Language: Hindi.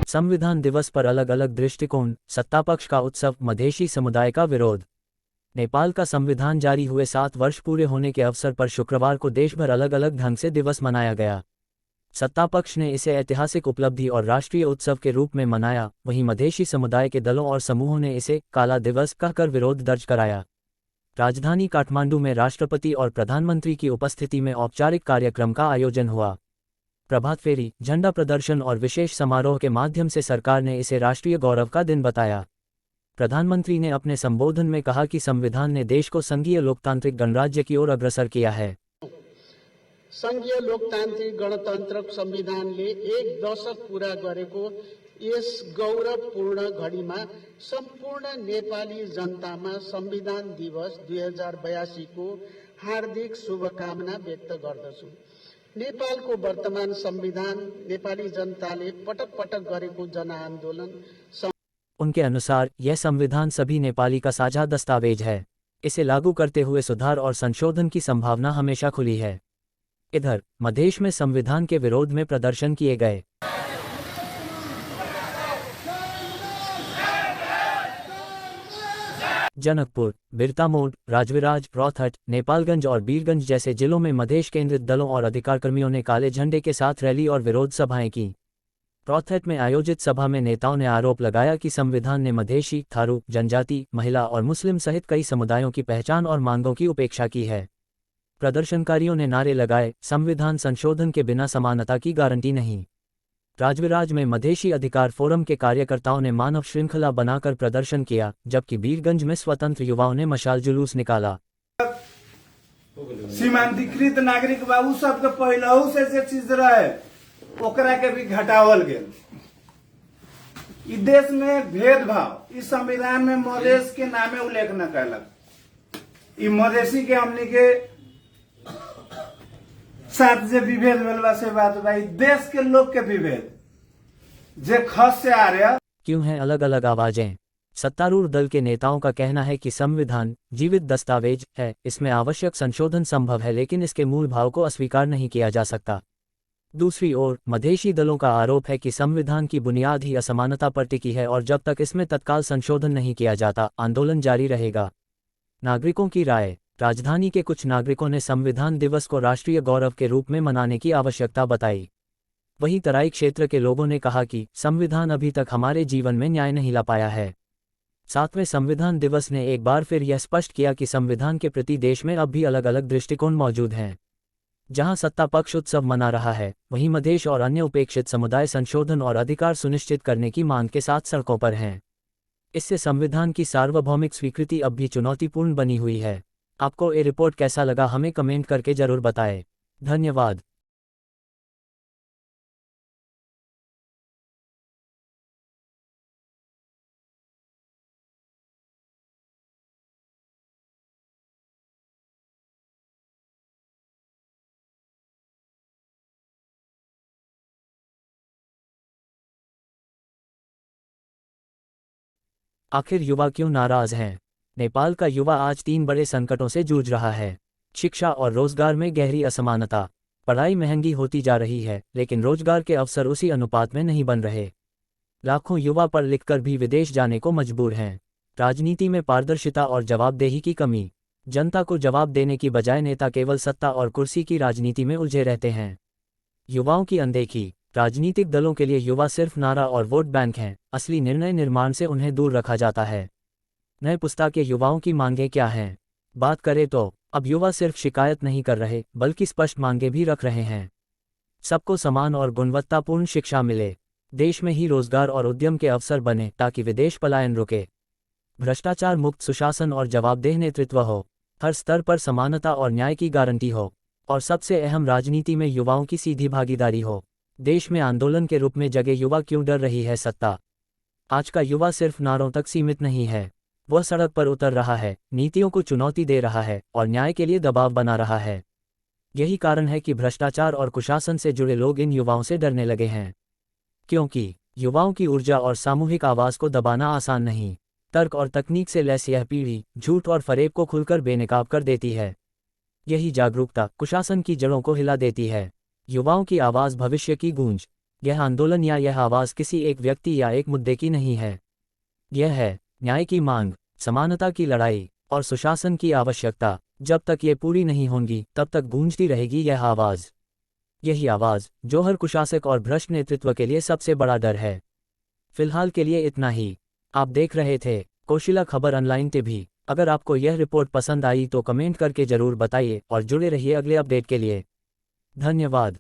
संविधान दिवस पर अलग अलग दृष्टिकोण, सत्तापक्ष का उत्सव, मधेशी समुदाय का विरोध। नेपाल का संविधान जारी हुए 7 वर्ष पूरे होने के अवसर पर शुक्रवार को देश भर अलग अलग ढंग से दिवस मनाया गया। सत्तापक्ष ने इसे ऐतिहासिक उपलब्धि और राष्ट्रीय उत्सव के रूप में मनाया, वहीं मधेशी समुदाय के दलों और समूहों ने इसे काला दिवस कहकर विरोध दर्ज कराया। राजधानी काठमांडू में राष्ट्रपति और प्रधानमंत्री की उपस्थिति में औपचारिक कार्यक्रम का आयोजन हुआ। प्रभात फेरी, झंडा प्रदर्शन और विशेष समारोह के माध्यम से सरकार ने इसे राष्ट्रीय गौरव का दिन बताया। प्रधानमंत्री ने अपने संबोधन में कहा कि संविधान ने देश को संघीय लोकतांत्रिक गणराज्य की ओर अग्रसर किया है। संघीय लोकतान्त्रिक गणतन्त्र संविधानले 1 दशक पूरा गरेको यस गौरवपूर्ण घडीमा सम्पूर्ण नेपाली जनतामा संविधान दिवस 2082 को हार्दिक शुभकामना व्यक्त गर्दछु। नेपालको वर्तमान संविधान नेपाली जनताले पटक पटक गरेको जनआन्दोलन। उनके अनुसार यह संविधान सभी नेपाली का साझा दस्तावेज है। इसे लागू करते हुए सुधार और संशोधन की संभावना हमेशा खुली है। इधर मधेश में संविधान के विरोध में प्रदर्शन किए गए। जनकपुर, बिरतामोड, राजविराज, रौतहट, नेपालगंज और बीरगंज जैसे जिलों में मधेश केंद्रित दलों और अधिकारकर्मियों ने काले झंडे के साथ रैली और विरोध सभाएं की। रौतहट में आयोजित सभा में नेताओं ने आरोप लगाया कि संविधान ने मधेशी, थारू, जनजाति, महिला और मुस्लिम सहित कई समुदायों की पहचान और मांगों की उपेक्षा की है। प्रदर्शनकारियों ने नारे लगाए, संविधान संशोधन के बिना समानता की गारंटी नहीं। राजविराज में मधेशी अधिकार फोरम के कार्यकर्ताओं ने मानव श्रृंखला बनाकर प्रदर्शन किया, जबकि बीरगंज में स्वतंत्र युवाओं ने मशाल जुलूस निकाला। सीमांतीकृत नागरिक बाबू सबके पहलहू से जे चीज रहे ओकरा के भी घटावल गेल। इस देश में भेदभाव इस संविधान में मधेश के नामे उल्लेख न कैलक। इ मधेशी के हमनी के साथ जे विभेद भेल बा से बात बा, देश के लोग के विभेद जे खस से आ रहा। क्यों हैं अलग अलग आवाजें? सत्तारूढ़ दल के नेताओं का कहना है कि संविधान जीवित दस्तावेज है, इसमें आवश्यक संशोधन संभव है, लेकिन इसके मूल भाव को अस्वीकार नहीं किया जा सकता। दूसरी ओर मधेशी दलों का आरोप है कि संविधान की बुनियाद ही असमानता पर टिकी है और जब तक इसमें तत्काल संशोधन नहीं किया जाता, आंदोलन जारी रहेगा। नागरिकों की राय। राजधानी के कुछ नागरिकों ने संविधान दिवस को राष्ट्रीय गौरव के रूप में मनाने की आवश्यकता बताई। वहीं तराई क्षेत्र के लोगों ने कहा कि संविधान अभी तक हमारे जीवन में न्याय नहीं ला पाया है। 7वें संविधान दिवस ने एक बार फिर यह स्पष्ट किया कि संविधान के प्रति देश में अब भी अलग अलग दृष्टिकोण मौजूद हैं। जहां सत्ता पक्ष उत्सव मना रहा है, वहीं मधेश और अन्य उपेक्षित समुदाय संशोधन और अधिकार सुनिश्चित करने की मांग के साथ सड़कों पर हैं। इससे संविधान की सार्वभौमिक स्वीकृति अब भी चुनौतीपूर्ण बनी हुई है। आपको ये रिपोर्ट कैसा लगा, हमें कमेंट करके जरूर बताएं। धन्यवाद। आखिर युवा क्यों नाराज हैं? नेपाल का युवा आज 3 बड़े संकटों से जूझ रहा है। शिक्षा और रोजगार में गहरी असमानता। पढ़ाई महंगी होती जा रही है, लेकिन रोजगार के अवसर उसी अनुपात में नहीं बन रहे। लाखों युवा पढ़ लिखकर भी विदेश जाने को मजबूर हैं। राजनीति में पारदर्शिता और जवाबदेही की कमी। जनता को जवाब देने की बजाय नेता केवल सत्ता और कुर्सी की राजनीति में उलझे रहते हैं। युवाओं की अनदेखी। राजनीतिक दलों के लिए युवा सिर्फ नारा और वोट बैंक हैं, असली निर्णय निर्माण से उन्हें दूर रखा जाता है। नए पुस्ता के युवाओं की मांगें क्या हैं? बात करें तो अब युवा सिर्फ शिकायत नहीं कर रहे, बल्कि स्पष्ट मांगें भी रख रहे हैं। सबको समान और गुणवत्तापूर्ण शिक्षा मिले, देश में ही रोजगार और उद्यम के अवसर बने ताकि विदेश पलायन रुके, भ्रष्टाचार मुक्त सुशासन और जवाबदेह नेतृत्व हो, हर स्तर पर समानता और न्याय की गारंटी हो, और सबसे अहम राजनीति में युवाओं की सीधी भागीदारी हो। देश में आंदोलन के रूप में जगे युवा क्यों डर रही है सत्ता? आज का युवा सिर्फ नारों तक सीमित नहीं है, वह सड़क पर उतर रहा है, नीतियों को चुनौती दे रहा है और न्याय के लिए दबाव बना रहा है। यही कारण है कि भ्रष्टाचार और कुशासन से जुड़े लोग इन युवाओं से डरने लगे हैं, क्योंकि युवाओं की ऊर्जा और सामूहिक आवाज को दबाना आसान नहीं। तर्क और तकनीक से लैस यह पीढ़ी झूठ और फरेब को खुलकर बेनकाब कर देती है। यही जागरूकता कुशासन की जड़ों को हिला देती है। युवाओं की आवाज भविष्य की गूंज। यह आंदोलन या यह आवाज़ किसी एक व्यक्ति या एक मुद्दे की नहीं है। यह है न्याय की मांग, समानता की लड़ाई और सुशासन की आवश्यकता। जब तक ये पूरी नहीं होंगी तब तक गूंजती रहेगी यह आवाज़। यही आवाज़ जो हर कुशासक और भ्रष्ट नेतृत्व के लिए सबसे बड़ा डर है। फिलहाल के लिए इतना ही। आप देख रहे थे कोशिला खबर ऑनलाइन टीवी। अगर आपको यह रिपोर्ट पसंद आई तो कमेंट करके ज़रूर बताइए और जुड़े रहिए अगले अपडेट के लिए। धन्यवाद।